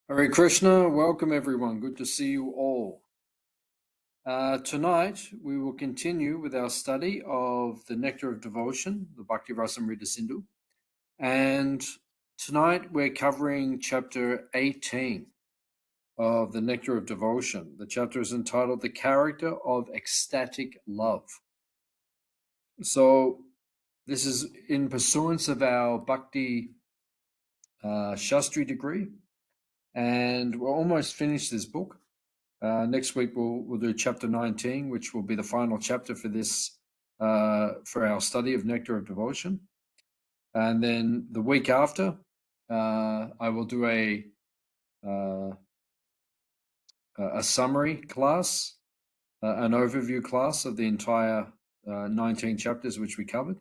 Hare Krishna, welcome everyone. Good to see you all. Tonight we will continue with our study of the Nectar of Devotion, the Bhakti Rasamrita Sindhu. And tonight we're covering chapter 18 of the Nectar of Devotion. The chapter is entitled The Character of Ecstatic Love. So this is in pursuance of our Bhakti Shastri degree. And we're almost finished this book. Next week we'll do chapter 19, which will be the final chapter for this for our study of Nectar of Devotion. And then the week after, I will do a summary class, an overview class of the entire 19 chapters which we covered.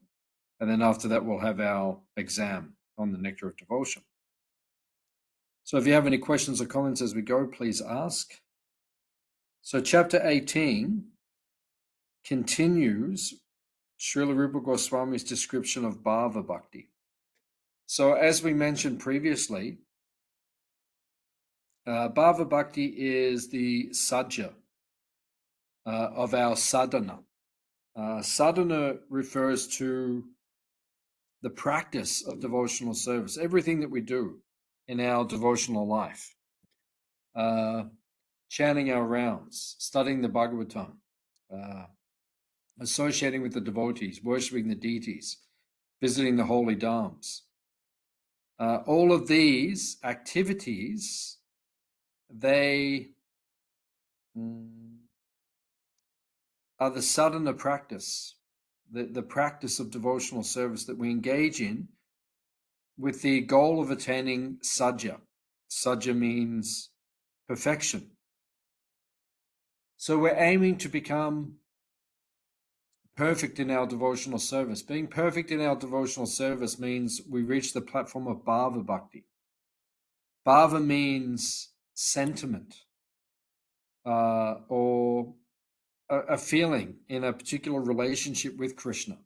And then after that, we'll have our exam on the Nectar of Devotion. So if you have any questions or comments as we go, please ask. So chapter 18 continues Srila Rupa Goswami's description of Bhava Bhakti. So as we mentioned previously, Bhava Bhakti is the sajja of our sadhana. Sadhana refers to the practice of devotional service, everything that we do in our devotional life. Chanting our rounds, studying the Bhagavatam, associating with the devotees, worshipping the deities, visiting the holy dhams. All of these activities, they are the sadhana practice, the practice of devotional service that we engage in with the goal of attaining sajja. Sajja means perfection. So we're aiming to become perfect in our devotional service. Being perfect in our devotional service means we reach the platform of Bhava Bhakti. Bhava means sentiment or a feeling in a particular relationship with Krishna,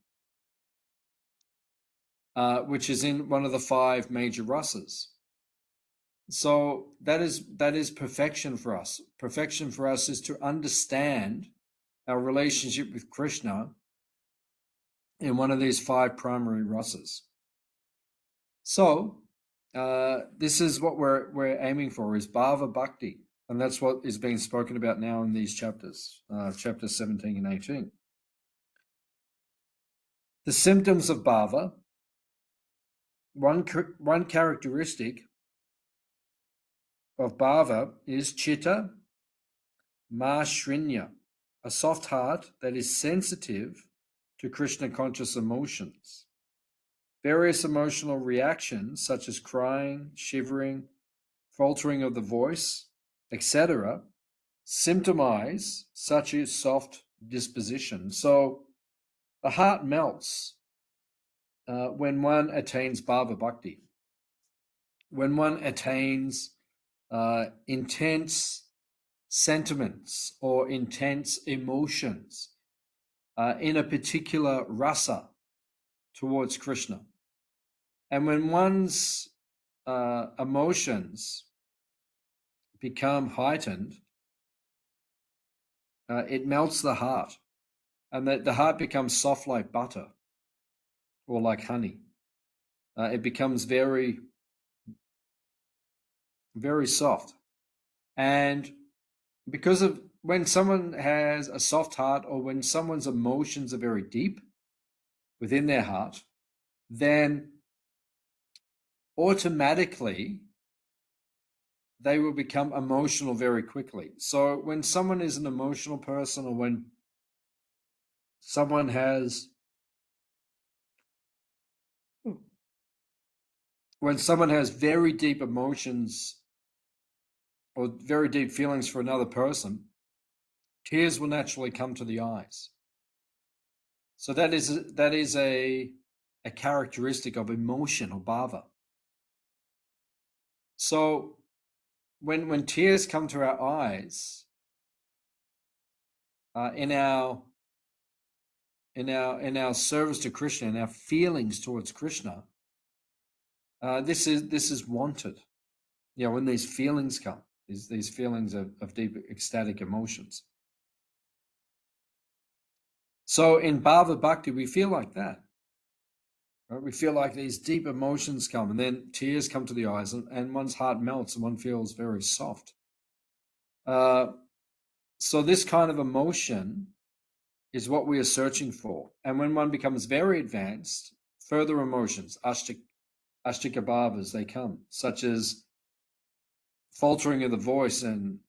which is in one of the 5 major rasas. So that is perfection for us. Perfection for us is to understand our relationship with Krishna in one of these 5 primary rasas. So this is what we're aiming for, is Bhava Bhakti, and that's what is being spoken about now in these chapters, chapters 17 and 18. The symptoms of Bhava. One characteristic of Bhava is Chitta Mashrinya, a soft heart that is sensitive to Krishna conscious emotions. Various emotional reactions such as crying, shivering, faltering of the voice, etc., symptomize such a soft disposition. So the heart melts when one attains Bhava Bhakti, when one attains intense sentiments or intense emotions in a particular rasa towards Krishna. And when one's emotions become heightened, it melts the heart, and the heart becomes soft like butter or like honey. It becomes very, very soft. And because of when someone has a soft heart, or when someone's emotions are very deep within their heart, then automatically they will become emotional very quickly. So when someone is an emotional person, or when someone has very deep emotions or very deep feelings for another person, tears will naturally come to the eyes. So that is a characteristic of emotion or bhava. So when tears come to our eyes, in our service to Krishna, in our feelings towards Krishna, this is wanted. when these feelings come, these feelings of deep ecstatic emotions. So in Bhava Bhakti, we feel like that. Right? We feel like these deep emotions come, and then tears come to the eyes, and one's heart melts, and one feels very soft. So this kind of emotion is what we are searching for. And when one becomes very advanced, further emotions, ashtika bhavas, they come, such as faltering of the voice and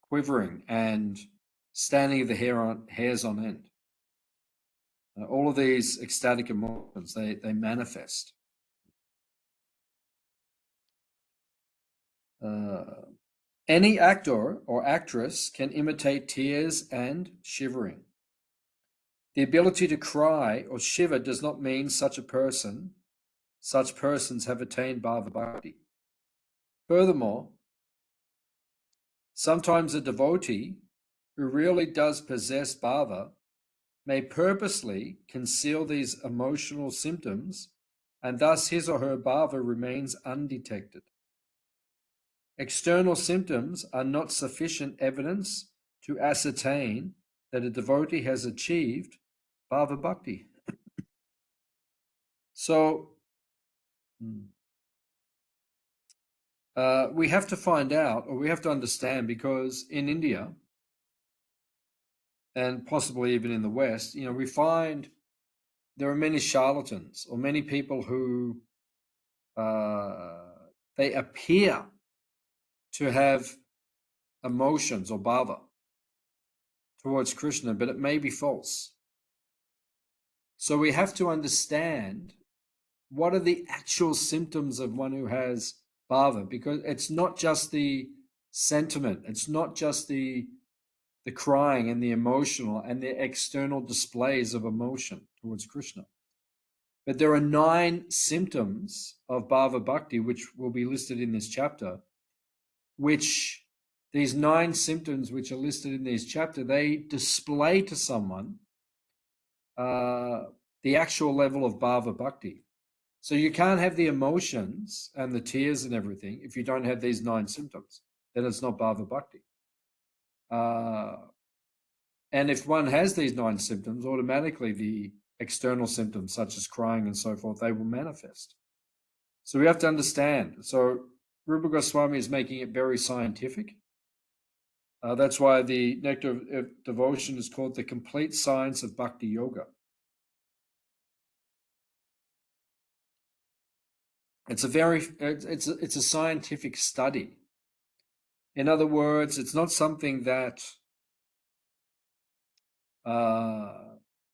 quivering and standing of the hairs on end. All of these ecstatic emotions, they manifest. Any actor or actress can imitate tears and shivering. The ability to cry or shiver does not mean such persons have attained Bhava Bhakti. Furthermore, sometimes a devotee who really does possess bhava may purposely conceal these emotional symptoms, and thus his or her bhava remains undetected. External symptoms are not sufficient evidence to ascertain that a devotee has achieved bhava bhakti. So we have to find out, or we have to understand, because in India, and possibly even in the West, we find there are many charlatans, or many people who they appear to have emotions or bhava towards Krishna, but it may be false. So we have to understand what are the actual symptoms of one who has bhava, because it's not just the sentiment, it's not just the crying and the emotional and the external displays of emotion towards Krishna. But there are 9 symptoms of Bhava Bhakti, which will be listed in this chapter, which these 9 symptoms which are listed in this chapter, they display to someone the actual level of Bhava Bhakti. So you can't have the emotions and the tears and everything if you don't have these 9 symptoms. Then it's not Bhava Bhakti. And if one has these 9 symptoms, automatically the external symptoms such as crying and so forth, they will manifest. So we have to understand. So Rupa Goswami is making it very scientific. That's why the Nectar of Devotion is called the complete science of Bhakti Yoga. It's a scientific study. In other words, it's not something that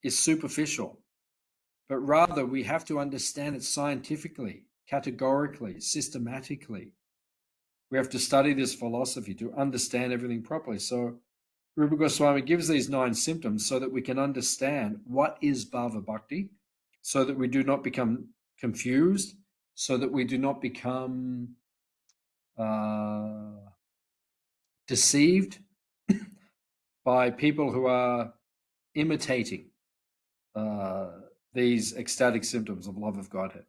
is superficial, but rather we have to understand it scientifically, categorically, systematically. We have to study this philosophy to understand everything properly. So Rupa Goswami gives these 9 symptoms so that we can understand what is Bhava Bhakti, so that we do not become confused, so that we do not become deceived by people who are imitating these ecstatic symptoms of love of Godhead.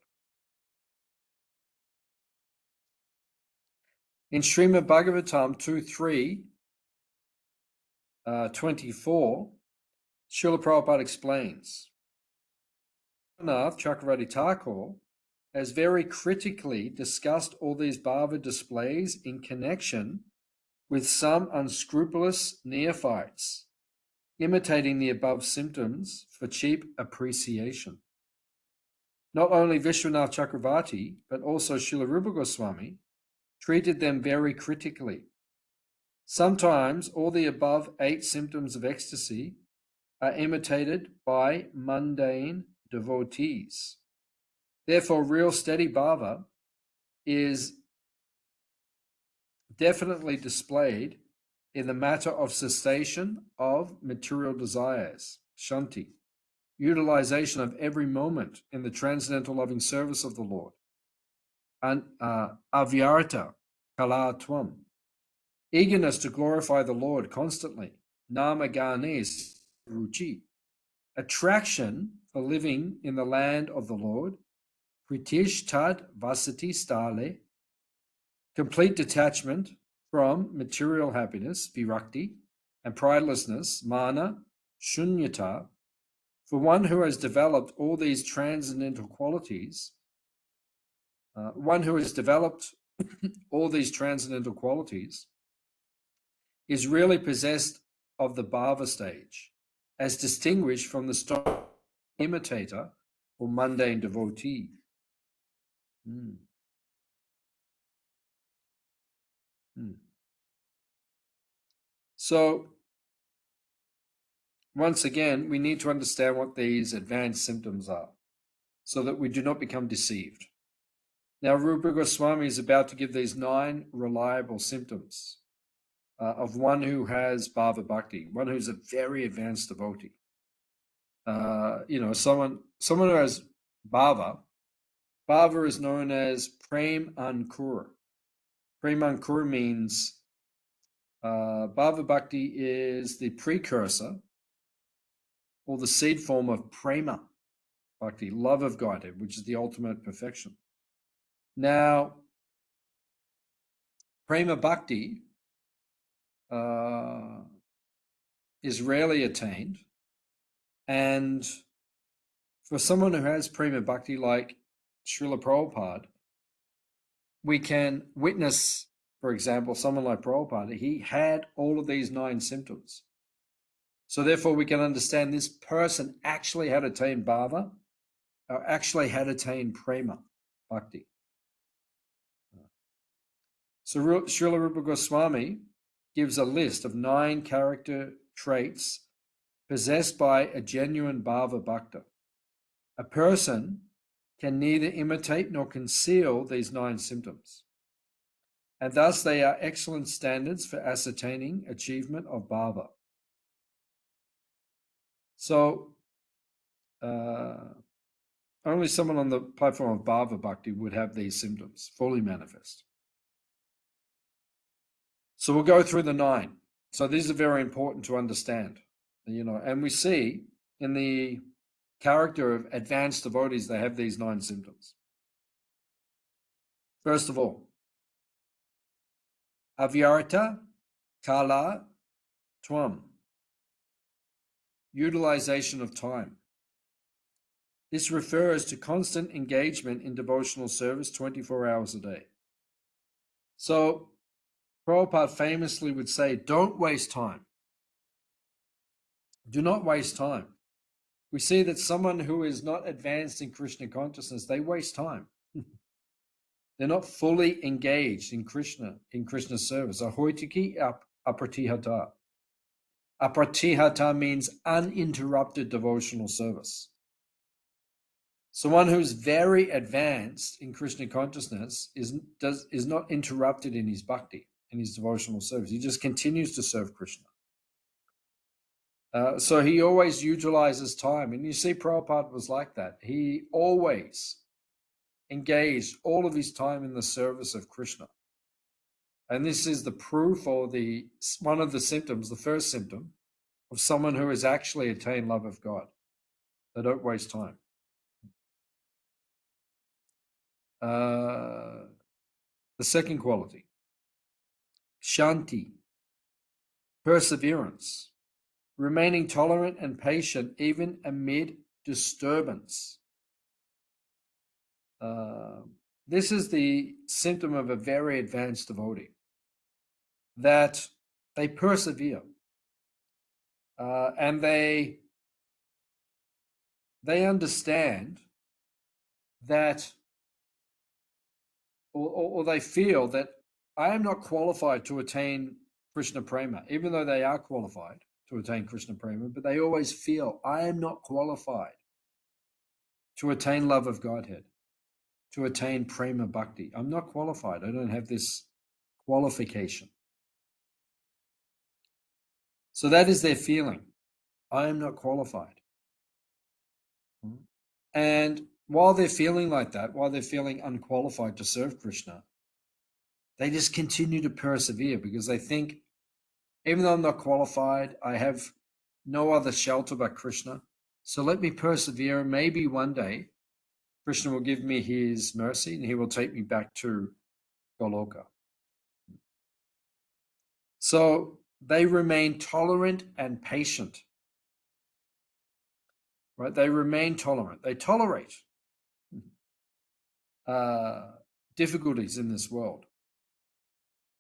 In Srimad Bhagavatam 2.3, 24, Srila Prabhupada explains, Raghunath Chakravarti Thakur has very critically discussed all these bhava displays in connection with some unscrupulous neophytes, imitating the above symptoms for cheap appreciation. Not only Vishwanath Chakravarti, but also Srila Rupa Goswami treated them very critically. Sometimes all the above 8 symptoms of ecstasy are imitated by mundane devotees. Therefore, real steady bhava is definitely displayed in the matter of cessation of material desires, shanti, utilization of every moment in the transcendental loving service of the Lord, and avyarta kalatvam, eagerness to glorify the Lord constantly, nama ganes ruchi, attraction for living in the land of the Lord, pritish tad vasati stale, complete detachment from material happiness, virakti, and pridelessness, mana, shunyata, for one who has developed all these transcendental qualities, is really possessed of the bhava stage, as distinguished from the imitator or mundane devotee. Mm. Mm. So, once again, we need to understand what these advanced symptoms are so that we do not become deceived. Now, Rupa Goswami is about to give these 9 reliable symptoms of one who has bhava bhakti, one who's a very advanced devotee. Someone who has bhava. Bhava is known as prem ankur. Prem ankur means bhava bhakti is the precursor or the seed form of prema bhakti, love of Godhead, which is the ultimate perfection. Now, prema bhakti is rarely attained, and for someone who has prema bhakti like Srila Prabhupada, we can witness, for example, someone like Prabhupada, he had all of these 9 symptoms. So therefore we can understand this person actually had attained bhava, or actually had attained prema bhakti. So Srila Rupa Goswami gives a list of 9 character traits possessed by a genuine bhava bhakta. A person can neither imitate nor conceal these 9 symptoms, and thus they are excellent standards for ascertaining achievement of bhava. So only someone on the platform of bhava bhakti would have these symptoms fully manifest. So we'll go through the 9. So these are very important to understand, and we see in the character of advanced devotees, they have these 9 symptoms. First of all, avyarta kala tvam, utilization of time. This refers to constant engagement in devotional service 24 hours a day. So Prabhupada famously would say, don't waste time. Do not waste time. We see that someone who is not advanced in Krishna consciousness, they waste time. They're not fully engaged in Krishna's service. Ahoitiki apratihata. Apratihata means uninterrupted devotional service. Someone who's very advanced in Krishna consciousness is not interrupted in his bhakti, in his devotional service. He just continues to serve Krishna. So he always utilizes time. And you see Prabhupada was like that. He always engaged all of his time in the service of Krishna. And this is the proof, or one of the symptoms, the first symptom of someone who has actually attained love of God. They don't waste time. The second quality, shanti, perseverance, remaining tolerant and patient even amid disturbance. This is the symptom of a very advanced devotee, that they persevere and they understand that, or they feel that I am not qualified to attain Krishna Prema, even though they are qualified to attain Krishna Prema, but they always feel I am not qualified to attain love of Godhead, to attain Prema Bhakti. I'm not qualified. I don't have this qualification. So that is their feeling. I am not qualified. And while they're feeling like that, while they're feeling unqualified to serve Krishna, they just continue to persevere because they think, even though I'm not qualified, I have no other shelter but Krishna. So let me persevere, and maybe one day Krishna will give me his mercy and he will take me back to Goloka. So they remain tolerant and patient, right? They remain tolerant. They tolerate uh, difficulties in this world,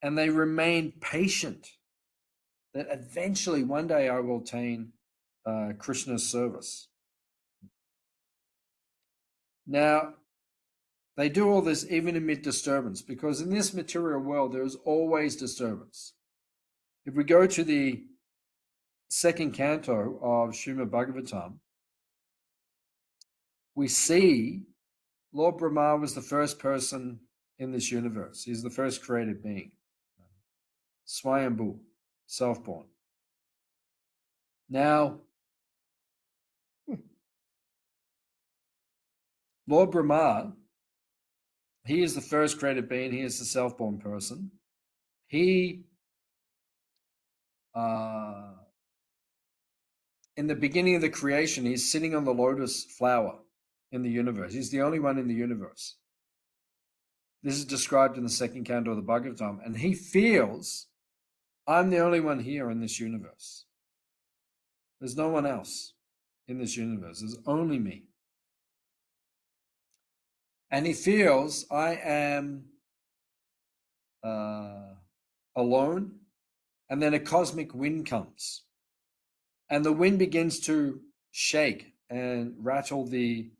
and they remain patient that eventually one day I will attain Krishna's service. Now, they do all this even amid disturbance, because in this material world there is always disturbance. If we go to the second canto of Srimad Bhagavatam, we see Lord Brahma was the first person in this universe. He's the first created being. Swayambhu, self-born. Now, Lord Brahma, he is the first created being. He is the self-born person. He, in the beginning of the creation, he's sitting on the lotus flower in the universe. He's the only one in the universe. This is described in the second canto of the Bhagavatam. And he feels, I'm the only one here in this universe. There's no one else in this universe. There's only me. And he feels, I am alone. And then a cosmic wind comes. And the wind begins to shake and rattle the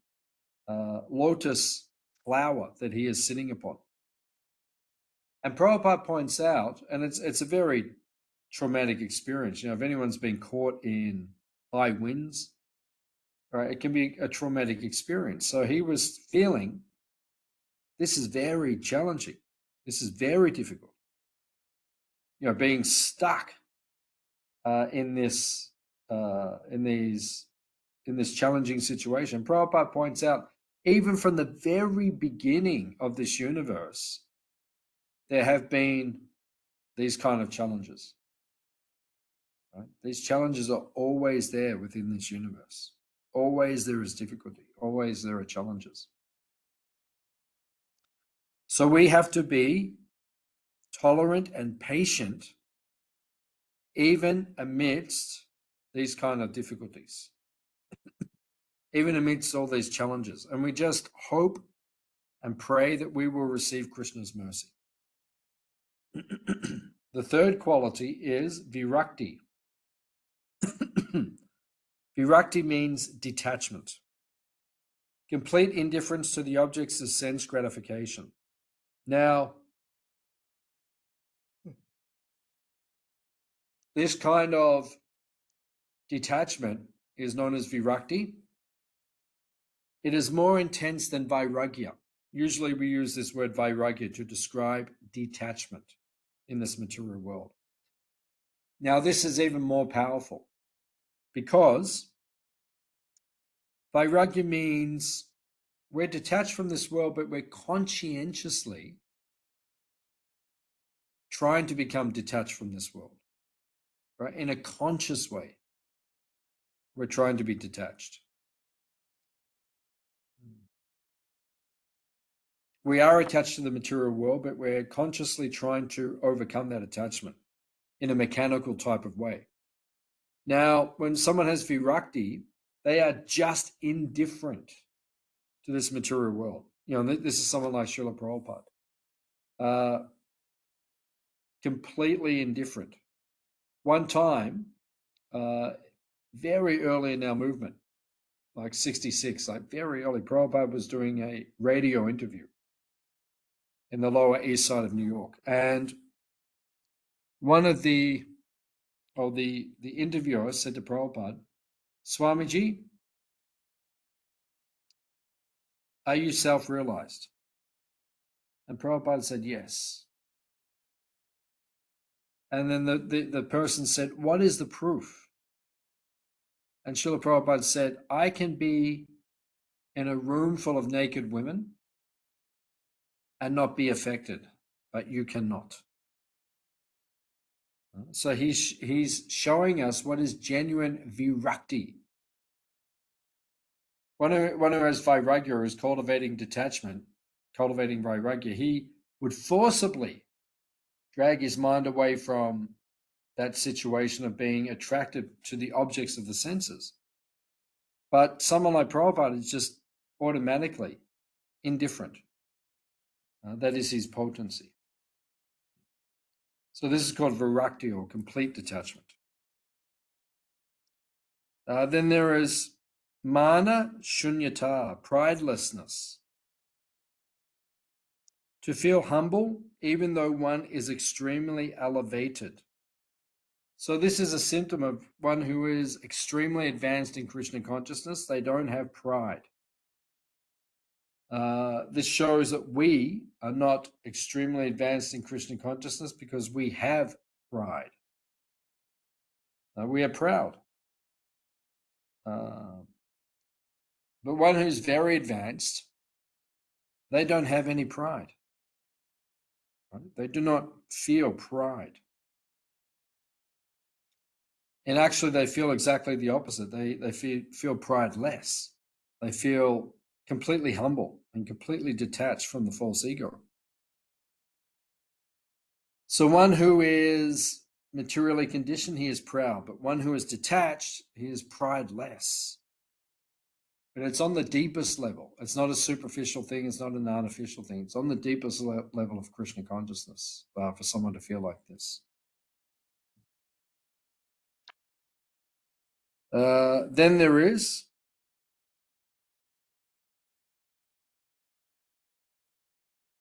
lotus flower that he is sitting upon. And Prabhupada points out, and it's a very traumatic experience. You know, if anyone's been caught in high winds, right, it can be a traumatic experience. So he was feeling, this is very challenging. This is very difficult. You know, being stuck in this challenging situation. Prabhupada points out, even from the very beginning of this universe, there have been these kind of challenges. Right? These challenges are always there within this universe. Always there is difficulty. Always there are challenges. So we have to be tolerant and patient even amidst these kind of difficulties, even amidst all these challenges. And we just hope and pray that we will receive Krishna's mercy. The third quality is virakti. Virakti means detachment, complete indifference to the objects of sense gratification. Now, this kind of detachment is known as virakti. It is more intense than vairagya. Usually we use this word vairagya to describe detachment in this material world. Now, this is even more powerful because vairagya means we're detached from this world, but we're conscientiously trying to become detached from this world, right? In a conscious way, we're trying to be detached. We are attached to the material world, but we're consciously trying to overcome that attachment in a mechanical type of way. Now, when someone has virakti, they are just indifferent to this material world. You know, this is someone like Srila Prabhupada. Completely indifferent. One time, very early in our movement, like 66, like very early, Prabhupada was doing a radio interview in the Lower East Side of New York. And one of the interviewers said to Prabhupada, Swamiji, are you self-realized? And Prabhupada said, yes. And then the person said, what is the proof? And Srila Prabhupada said, I can be in a room full of naked women and not be affected, but you cannot. So he's showing us what is genuine virakti. One who has vairagya is cultivating detachment, cultivating vairagya. He would forcibly drag his mind away from that situation of being attracted to the objects of the senses. But someone like Prabhupada is just automatically indifferent. That is his potency. So this is called virakti, or complete detachment. Then there is mana shunyata, pridelessness. To feel humble even though one is extremely elevated. So this is a symptom of one who is extremely advanced in Krishna consciousness. They don't have pride. This shows that we are not extremely advanced in Krishna consciousness because we have pride. We are proud. But one who's very advanced, they don't have any pride. Right? They do not feel pride. And actually, they feel exactly the opposite. They feel pride less. They feel completely humble and completely detached from the false ego. So one who is materially conditioned, he is proud. But one who is detached, he is prideless. But it's on the deepest level. It's not a superficial thing. It's not an artificial thing. It's on the deepest level of Krishna consciousness for someone to feel like this. Then there is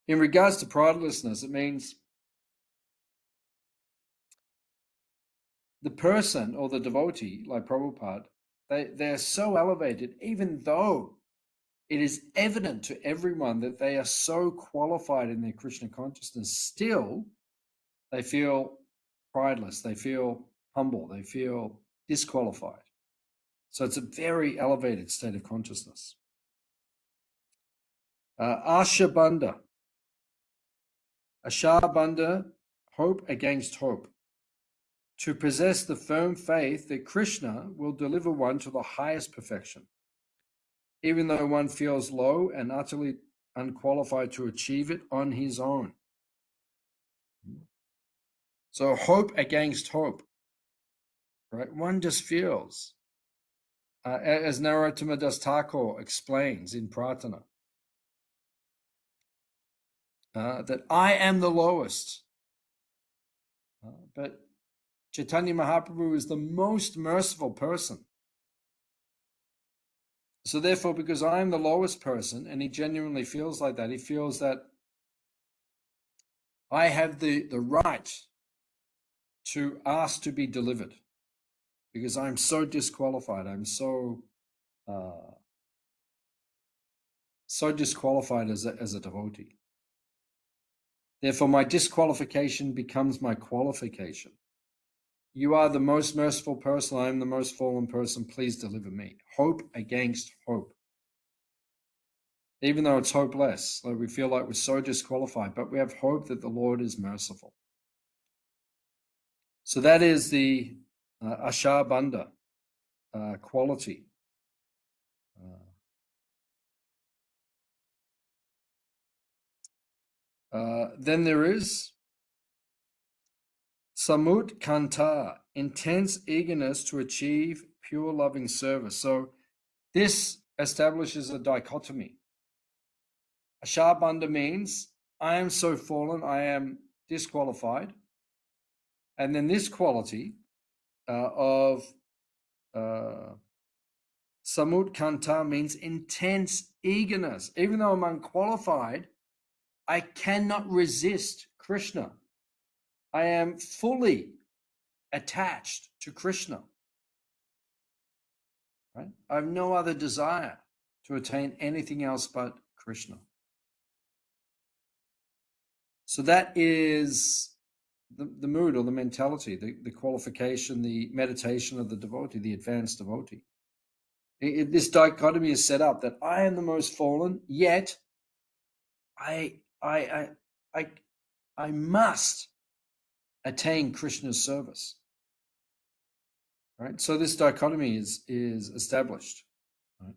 in regards to pridelessness, it means the person or the devotee, like Prabhupada, they're so elevated, even though it is evident to everyone that they are so qualified in their Krishna consciousness, still they feel prideless, they feel humble, they feel disqualified. So it's a very elevated state of consciousness. Ashabandha. Ashabandha, hope against hope. To possess the firm faith that Krishna will deliver one to the highest perfection, even though one feels low and utterly unqualified to achieve it on his own. So hope against hope, right? One just feels, as Narottama Das Thakur explains in Pratana, that I am the lowest, but Chaitanya Mahaprabhu is the most merciful person. So therefore, because I am the lowest person, and he genuinely feels like that, he feels that I have the right to ask to be delivered because I'm so disqualified. I'm so disqualified as a devotee. Therefore, my disqualification becomes my qualification. You are the most merciful person. I am the most fallen person. Please deliver me. Hope against hope. Even though it's hopeless, like we feel like we're so disqualified, but we have hope that the Lord is merciful. So that is the Ashabandha quality. Then there is Samut Kanta, intense eagerness to achieve pure loving service. So this establishes a dichotomy. Ashabandha means I am so fallen, I am disqualified. And then this quality of Samut Kanta means intense eagerness. Even though I'm unqualified, I cannot resist Krishna. I am fully attached to Krishna. Right? I have no other desire to attain anything else but Krishna. So that is the mood or the mentality, the qualification, the meditation of the devotee, the advanced devotee. This dichotomy is set up that I am the most fallen, yet I must attain Krishna's service. Right? So this dichotomy is established. Right?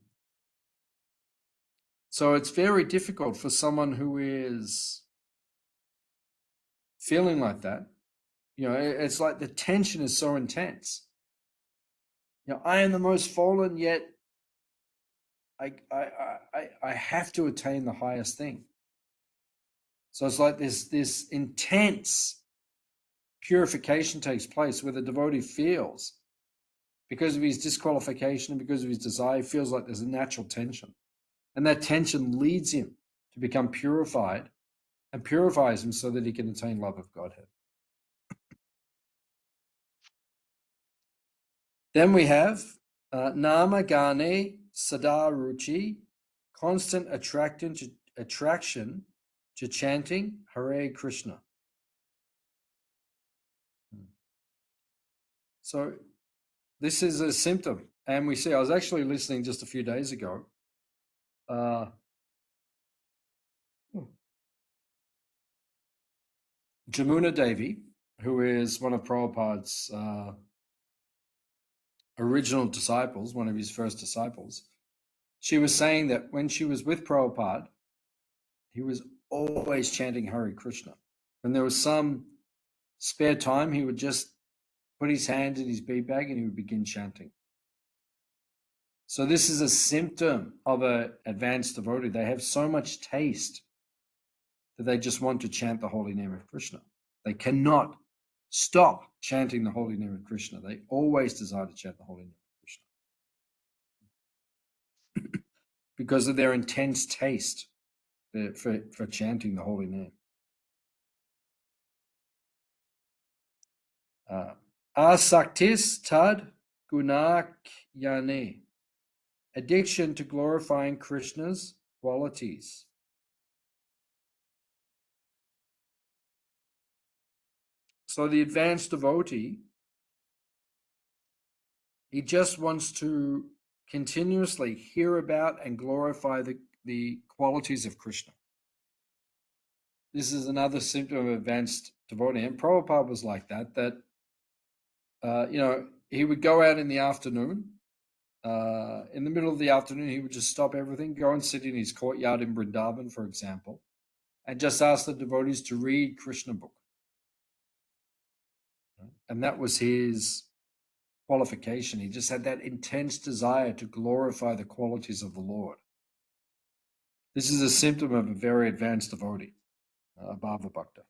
So it's very difficult for someone who is feeling like that It's like the tension is so intense. I am the most fallen, yet I have to attain the highest thing. So it's like this intense purification takes place where the devotee feels, because of his disqualification and because of his desire, he feels like there's a natural tension. And that tension leads him to become purified and purifies him so that he can attain love of Godhead. Then we have Nama Gane Sada Ruchi, constant attraction to chanting Hare Krishna. So this is a symptom. And we see, I was actually listening just a few days ago. Jamuna Devi, who is one of Prabhupada's original disciples, one of his first disciples, she was saying that when she was with Prabhupada, he was always chanting Hare Krishna. When there was some spare time, he would just put his hand in his bead bag and he would begin chanting. So this is a symptom of an advanced devotee. They have so much taste that they just want to chant the holy name of Krishna. They cannot stop chanting the holy name of Krishna. They always desire to chant the holy name of Krishna because of their intense taste for chanting the holy name. Asaktis tad gunakyane, addiction to glorifying Krishna's qualities. So the advanced devotee, he just wants to continuously hear about and glorify the qualities of Krishna. This is another symptom of advanced devotee. And Prabhupada was like that he would go out in the afternoon. In the middle of the afternoon, he would just stop everything, go and sit in his courtyard in Vrindavan, for example, and just ask the devotees to read Krishna book. And that was his qualification. He just had that intense desire to glorify the qualities of the Lord. This is a symptom of a very advanced devotee, a Bhava Bhakta.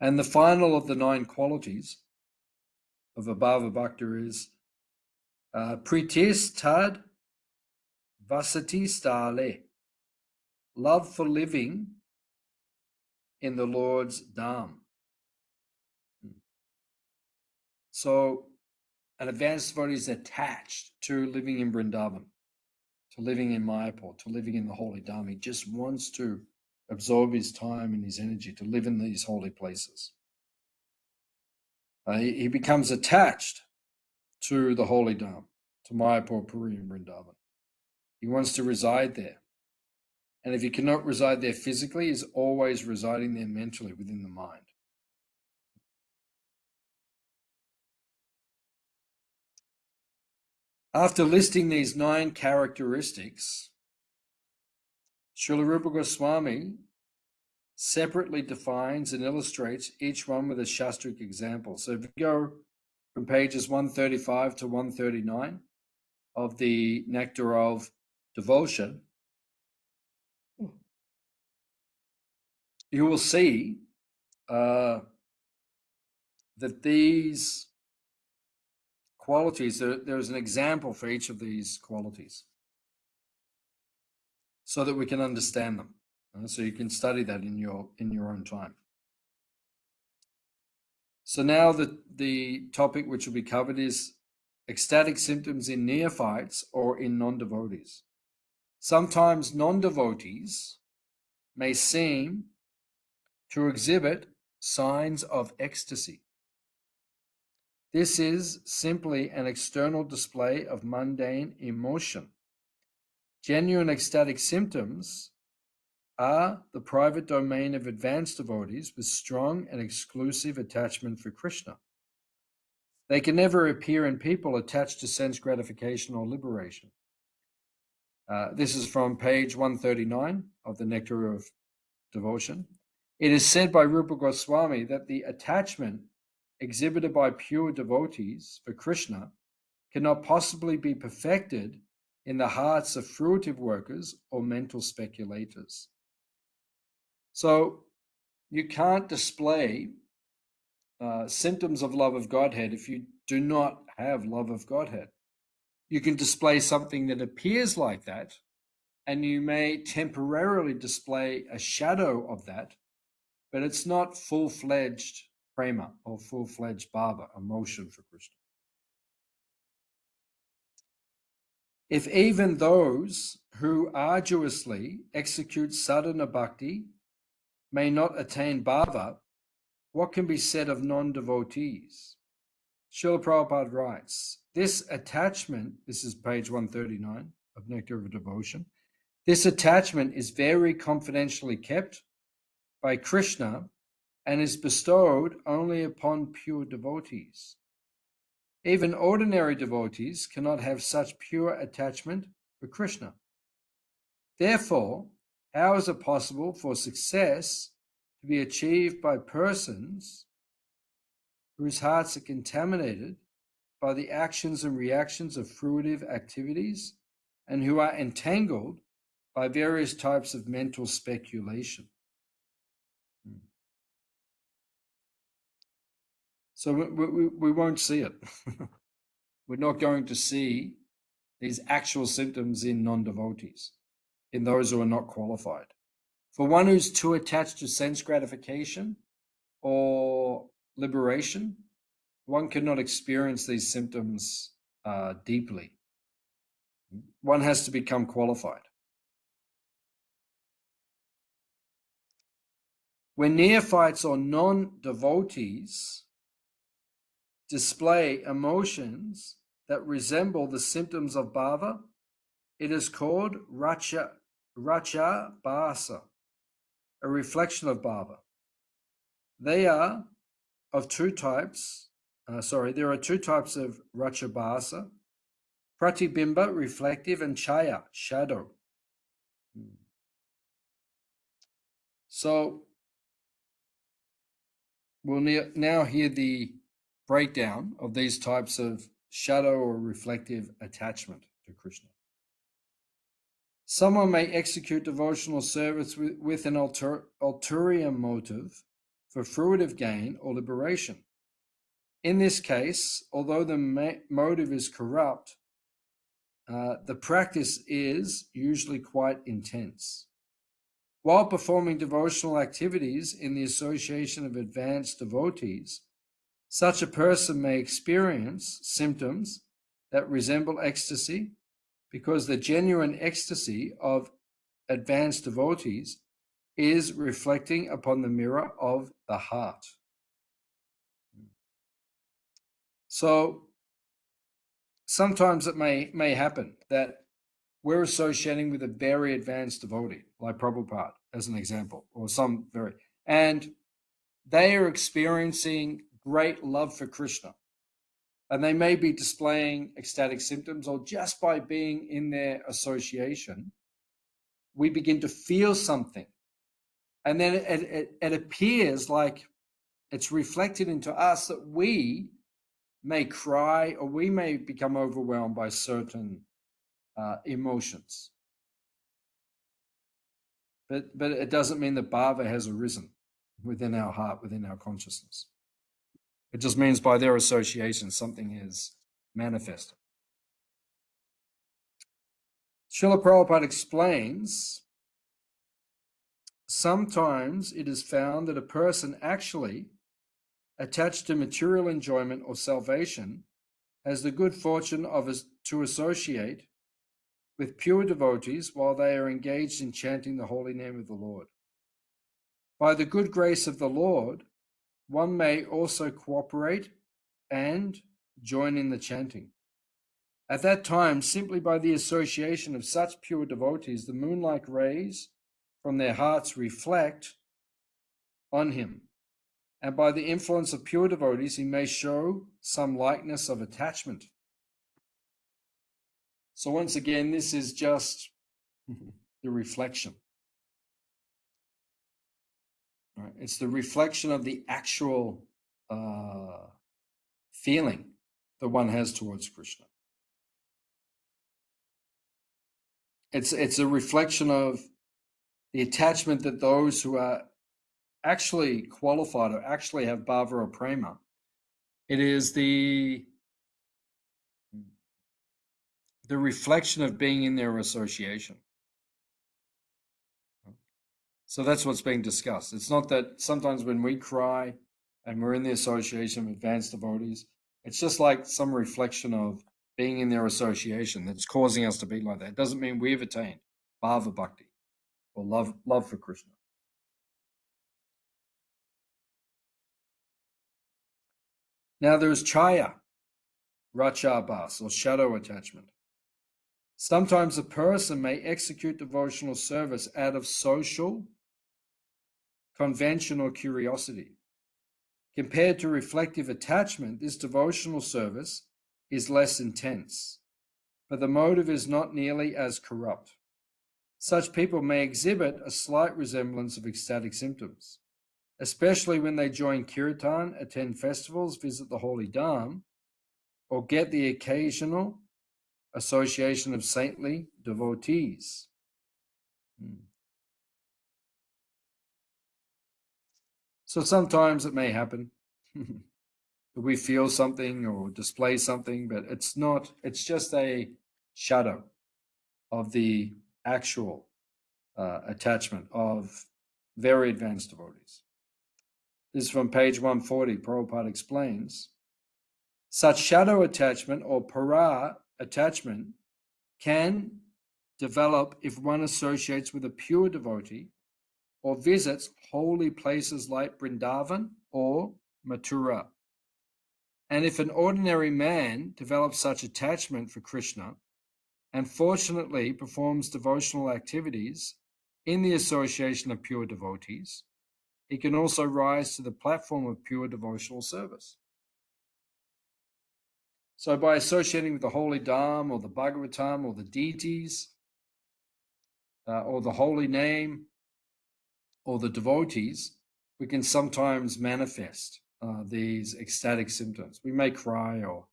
And the final of the 9 qualities of a Bhava Bhakta is Pritis Tad Vasati Stale, love for living in the Lord's Dham. So an advanced devotee is attached to living in Vrindavan, to living in Mayapur, to living in the holy Dham. He just wants to absorb his time and his energy to live in these holy places. He becomes attached to the holy Dham, to Mayapur, Puri, and Vrindavan. He wants to reside there. And if he cannot reside there physically, he's always residing there mentally within the mind. After listing these 9 characteristics, Srila Rupa Goswami separately defines and illustrates each one with a Shastric example. So if you go from pages 135 to 139 of the Nectar of Devotion, you will see that these qualities, there's an example for each of these qualities so that we can understand them. So you can study that in your own time. So now the topic which will be covered is ecstatic symptoms in neophytes or in non-devotees. Sometimes non-devotees may seem to exhibit signs of ecstasy. This is simply an external display of mundane emotion. Genuine ecstatic symptoms are the private domain of advanced devotees with strong and exclusive attachment for Krishna. They can never appear in people attached to sense gratification or liberation. This is from page 139 of the Nectar of Devotion. It is said by Rupa Goswami that the attachment exhibited by pure devotees for Krishna cannot possibly be perfected in the hearts of fruitive workers or mental speculators. So you can't display symptoms of love of Godhead if you do not have love of Godhead. You can display something that appears like that, and you may temporarily display a shadow of that, but it's not full-fledged prema or full-fledged bhava, emotion for Krishna. If even those who arduously execute sadhana bhakti may not attain bhava, what can be said of non-devotees? Srila Prabhupada writes, this attachment, this is page 139 of Nectar of Devotion, this attachment is very confidentially kept by Krishna and is bestowed only upon pure devotees. Even ordinary devotees cannot have such pure attachment for Krishna. Therefore, how is it possible for success to be achieved by persons whose hearts are contaminated by the actions and reactions of fruitive activities and who are entangled by various types of mental speculation? So we won't see it. We're not going to see these actual symptoms in non-devotees, in those who are not qualified. For one who's too attached to sense gratification or liberation, one cannot experience these symptoms deeply. One has to become qualified. When neophytes or non-devotees display emotions that resemble the symptoms of bhava, it is called racha bhasa, a reflection of bhava. They are of two types. There are two types of racha bhasa: pratibimba, reflective, and chaya, shadow. So we'll now hear the breakdown of these types of shadow or reflective attachment to Krishna. Someone may execute devotional service with an ulterior motive for fruitive gain or liberation. In this case, although the motive is corrupt, the practice is usually quite intense. While performing devotional activities in the association of advanced devotees, such a person may experience symptoms that resemble ecstasy because the genuine ecstasy of advanced devotees is reflecting upon the mirror of the heart. So sometimes it may happen that we're associating with a very advanced devotee, like Prabhupada, as an example, or and they are experiencing great love for Krishna. And they may be displaying ecstatic symptoms, or just by being in their association, we begin to feel something. And then it appears like it's reflected into us that we may cry or we may become overwhelmed by certain emotions. But it doesn't mean that bhava has arisen within our heart, within our consciousness. It just means by their association, something is manifested. Srila Prabhupada explains, sometimes it is found that a person actually attached to material enjoyment or salvation has the good fortune to associate with pure devotees while they are engaged in chanting the holy name of the Lord. By the good grace of the Lord, one may also cooperate and join in the chanting. At that time, simply by the association of such pure devotees, the moon-like rays from their hearts reflect on him. And by the influence of pure devotees, he may show some likeness of attachment. So once again, this is just the reflection. Right? It's the reflection of the actual feeling that one has towards Krishna. It's a reflection of the attachment that those who are actually qualified or actually have bhava or prema. It is the reflection of being in their association. So that's what's being discussed. It's not that sometimes when we cry and we're in the association with advanced devotees, it's just like some reflection of being in their association that's causing us to be like that. It doesn't mean we've attained bhava bhakti or love for Krishna. Now there is chaya, rachabas, or shadow attachment. Sometimes a person may execute devotional service out of social, convention, or curiosity. Compared to reflective attachment, this devotional service is less intense, but the motive is not nearly as corrupt. Such people may exhibit a slight resemblance of ecstatic symptoms, especially when they join kirtan, attend festivals, visit the holy dham, or get the occasional association of saintly devotees. So sometimes it may happen that we feel something or display something, but it's just a shadow of the actual attachment of very advanced devotees. This is from page 140. Prabhupada explains, such shadow attachment or para attachment can develop if one associates with a pure devotee or visits holy places like Vrindavan or Mathura. And if an ordinary man develops such attachment for Krishna and fortunately performs devotional activities in the association of pure devotees, he can also rise to the platform of pure devotional service. So by associating with the holy dham or the Bhagavatam or the deities or the holy name or the devotees, we can sometimes manifest these ecstatic symptoms. We may cry, or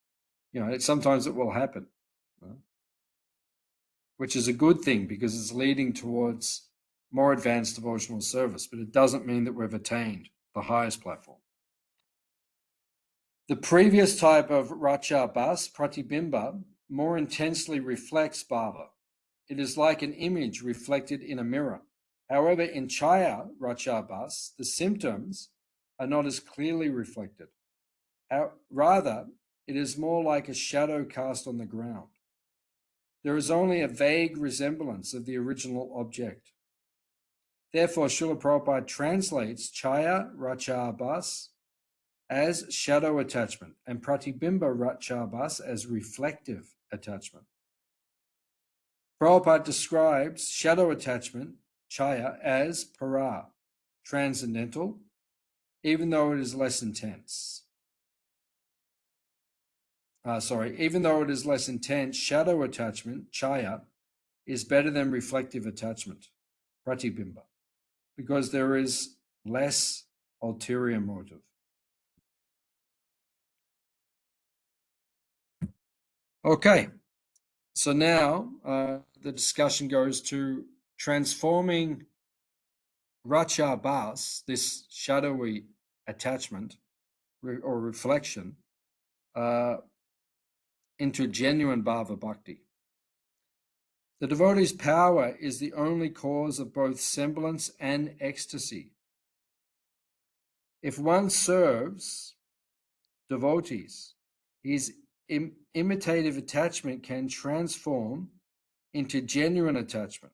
sometimes it will happen, which is a good thing because it's leading towards more advanced devotional service, but it doesn't mean that we've attained the highest platform. The previous type of rachabas, pratibimba, more intensely reflects bhava. It is like an image reflected in a mirror. However, in chaya rachabas, the symptoms are not as clearly reflected. Rather, it is more like a shadow cast on the ground. There is only a vague resemblance of the original object. Therefore, Srila Prabhupada translates chaya rachabas as shadow attachment and pratibimba rachabas as reflective attachment. Prabhupada describes shadow attachment, chaya, as para, transcendental, even though it is less intense. Even though it is less intense, shadow attachment, chaya, is better than reflective attachment, pratibimba, because there is less ulterior motive. Okay, so now the discussion goes to transforming rachabas, this shadowy attachment or reflection, into genuine bhava bhakti. The devotee's power is the only cause of both semblance and ecstasy. If one serves devotees, his imitative attachment can transform into genuine attachment.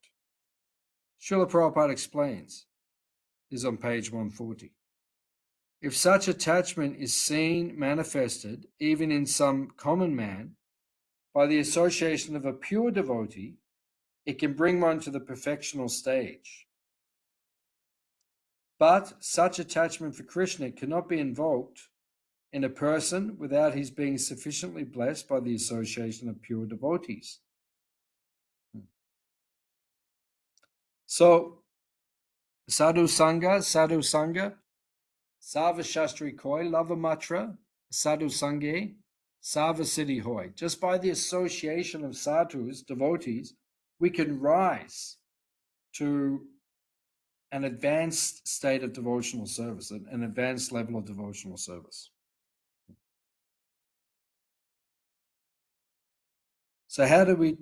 Srila Prabhupada explains, this is on page 140. If such attachment is seen manifested even in some common man by the association of a pure devotee, it can bring one to the perfectional stage. But such attachment for Krishna cannot be invoked in a person without his being sufficiently blessed by the association of pure devotees. So Sadhu Sangha, Sarva Shastri Koi, Lava Matra, Sadhu Sangye, Sarva Siddhi Hoy. Just by the association of sadhus, devotees, we can rise to an advanced state of devotional service, an advanced level of devotional service. So how do we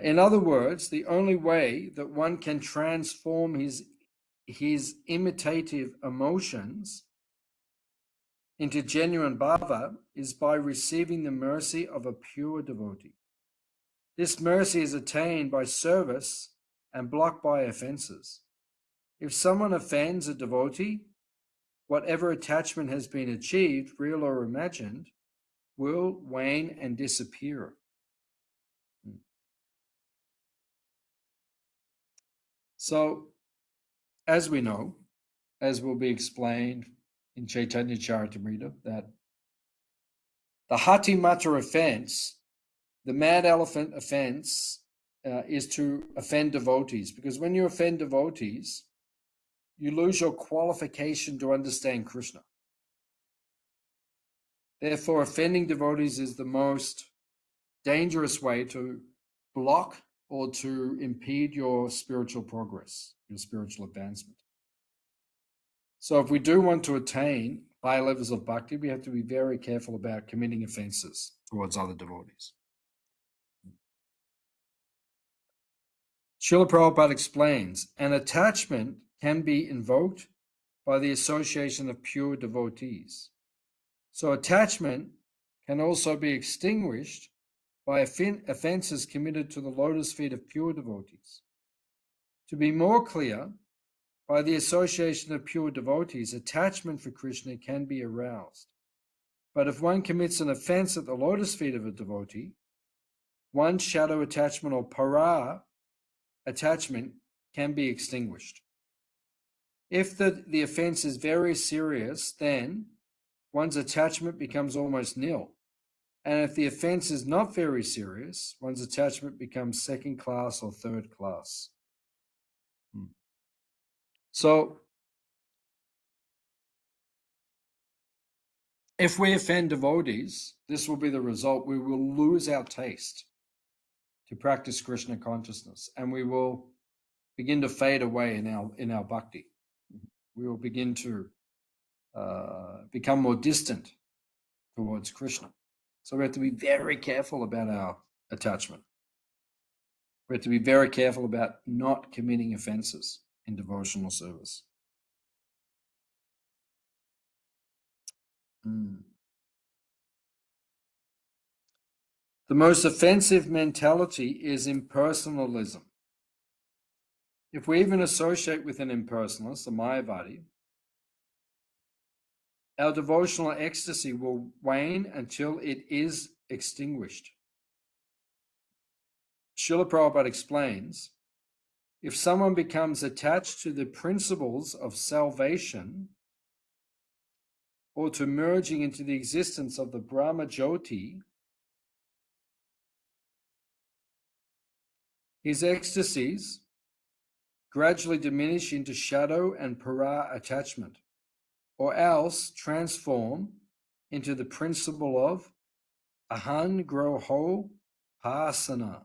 in other words, the only way that one can transform his imitative emotions into genuine bhava is by receiving the mercy of a pure devotee. This mercy is attained by service and blocked by offenses. If someone offends a devotee, whatever attachment has been achieved, real or imagined, will wane and disappear. So, as we know, as will be explained in Chaitanya Charitamrita, that the Hati Mata offense, the mad elephant offense, is to offend devotees. Because when you offend devotees, you lose your qualification to understand Krishna. Therefore, offending devotees is the most dangerous way to block or to impede your spiritual progress, your spiritual advancement. So if we do want to attain high levels of bhakti, we have to be very careful about committing offenses towards other devotees. Srila Prabhupada explains, an attachment can be invoked by the association of pure devotees. So attachment can also be extinguished by offenses committed to the lotus feet of pure devotees. To be more clear, by the association of pure devotees, attachment for Krishna can be aroused. But if one commits an offense at the lotus feet of a devotee, one's shadow attachment or para attachment can be extinguished. If the offense is very serious, then one's attachment becomes almost nil. And if the offense is not very serious, one's attachment becomes second class or third class. So, if we offend devotees, this will be the result. We will lose our taste to practice Krishna consciousness, and we will begin to fade away in our bhakti. We will begin to become more distant towards Krishna. So we have to be very careful about our attachment. We have to be very careful about not committing offenses in devotional service. The most offensive mentality is impersonalism. If we even associate with an impersonalist, a Mayavadi, our devotional ecstasy will wane until it is extinguished. Srila Prabhupada explains, if someone becomes attached to the principles of salvation or to merging into the existence of the Brahma Jyoti, his ecstasies gradually diminish into shadow and para attachment, or else transform into the principle of ahan groho pasana.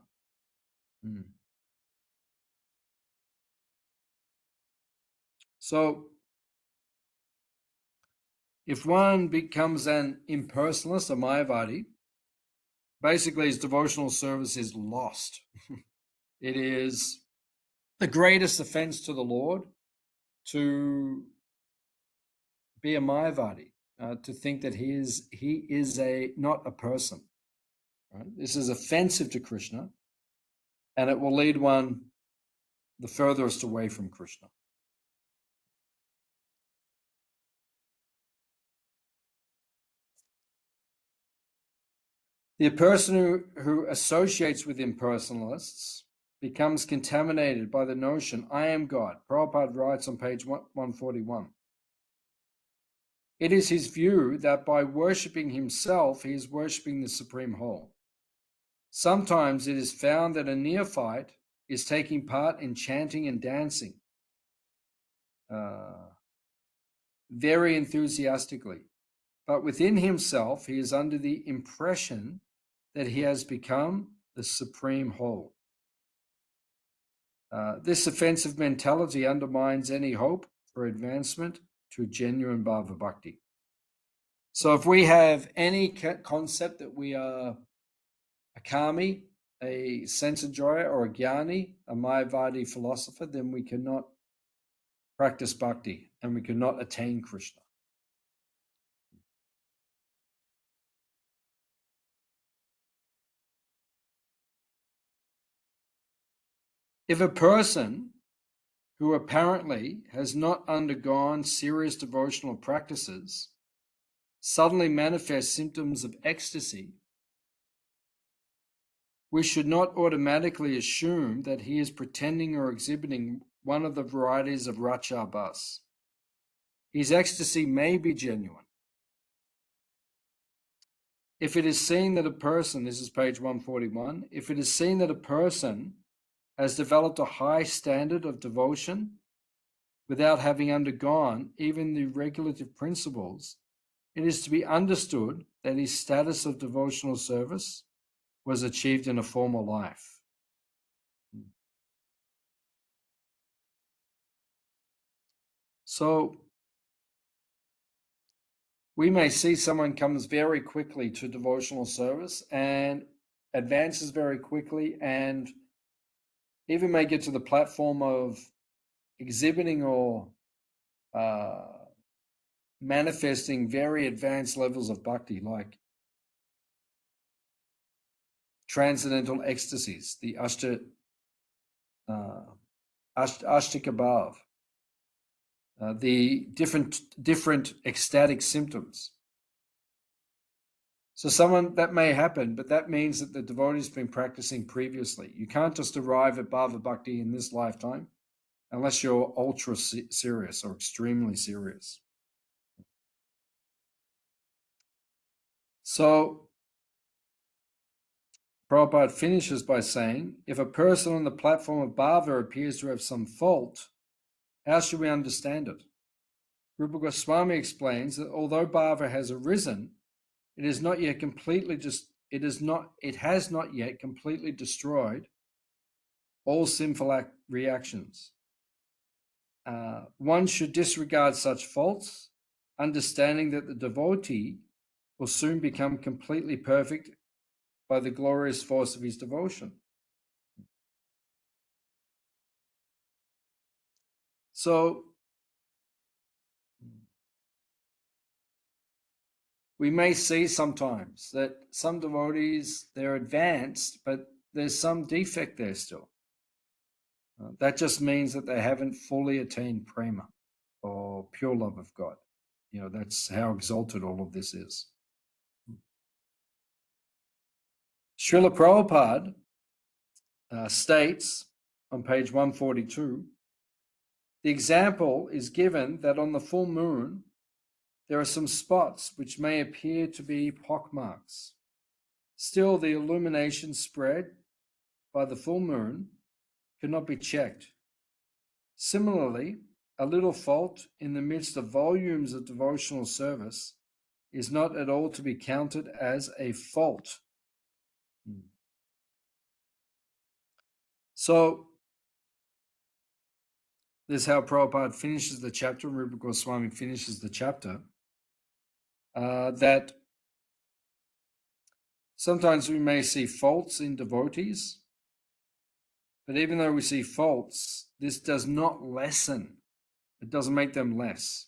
So, if one becomes an impersonalist, a Mayavadi, basically his devotional service is lost. It is the greatest offense to the Lord to be a Mayavadi, to think that he is not a person. Right? This is offensive to Krishna, and it will lead one the furthest away from Krishna. The person who associates with impersonalists becomes contaminated by the notion, I am God. Prabhupada writes on page 141. It is his view that by worshipping himself, he is worshipping the Supreme Whole. Sometimes it is found that a neophyte is taking part in chanting and dancing very enthusiastically, but within himself he is under the impression that he has become the supreme whole. This offensive mentality undermines any hope for advancement to genuine Bhava Bhakti. So if we have any concept that we are a kami, a sense enjoyer, or a jnani, a Mayavadi philosopher, then we cannot practice bhakti and we cannot attain Krishna. If a person who apparently has not undergone serious devotional practices suddenly manifests symptoms of ecstasy, we should not automatically assume that he is pretending or exhibiting one of the varieties of Racha Bas. His ecstasy may be genuine. If it is seen that a person, this is page 141, if it is seen that a person has developed a high standard of devotion without having undergone even the regulative principles, it is to be understood that his status of devotional service was achieved in a former life. So we may see someone comes very quickly to devotional service and advances very quickly and even may get to the platform of exhibiting or manifesting very advanced levels of bhakti, like transcendental ecstasies, the Ashtika Bhav, the different ecstatic symptoms. So someone that may happen, but that means that the devotee's been practicing previously. You can't just arrive at Bhava Bhakti in this lifetime unless you're ultra serious or extremely serious. So Prabhupada finishes by saying, if a person on the platform of Bhava appears to have some fault, how should we understand it? Rupa Goswami explains that although Bhava has arisen, it is not yet completely it has not yet completely destroyed all sinful reactions. One should disregard such faults, understanding that the devotee will soon become completely perfect by the glorious force of his devotion. So we may see sometimes that some devotees, they're advanced, but there's some defect there still. That just means that they haven't fully attained prema or pure love of God. That's how exalted all of this is. Srila Prabhupada states on page 142, the example is given that on the full moon, there are some spots which may appear to be pockmarks. Still, the illumination spread by the full moon cannot be checked. Similarly, a little fault in the midst of volumes of devotional service is not at all to be counted as a fault. So, this is how Prabhupada finishes the chapter, and Rupa Goswami finishes the chapter, that sometimes we may see faults in devotees, but even though we see faults, this does not lessen. It doesn't make them less.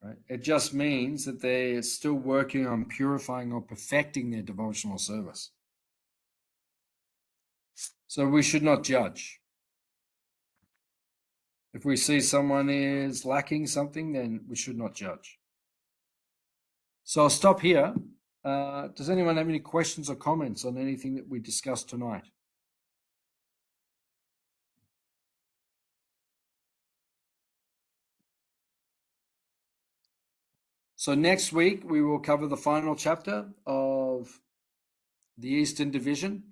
Right? It just means that they're still working on purifying or perfecting their devotional service. So we should not judge. If we see someone is lacking something, then we should not judge. So I'll stop here. Does anyone have any questions or comments on anything that we discussed tonight? So next week we will cover the final chapter of the Eastern Division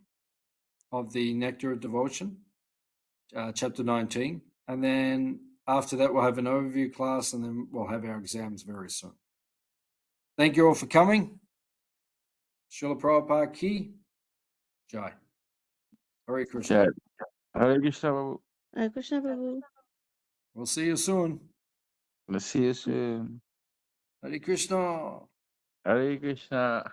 of the Nectar of Devotion, chapter 19. And then after that, we'll have an overview class, and then we'll have our exams very soon. Thank you all for coming. Srila Prabhupada Ki Jai. Hare Krishna. Jai. Hare Krishna, Babu. Hare Krishna, Prabhu. We'll see you soon. Let's see you soon. Hare Krishna. Hare Krishna.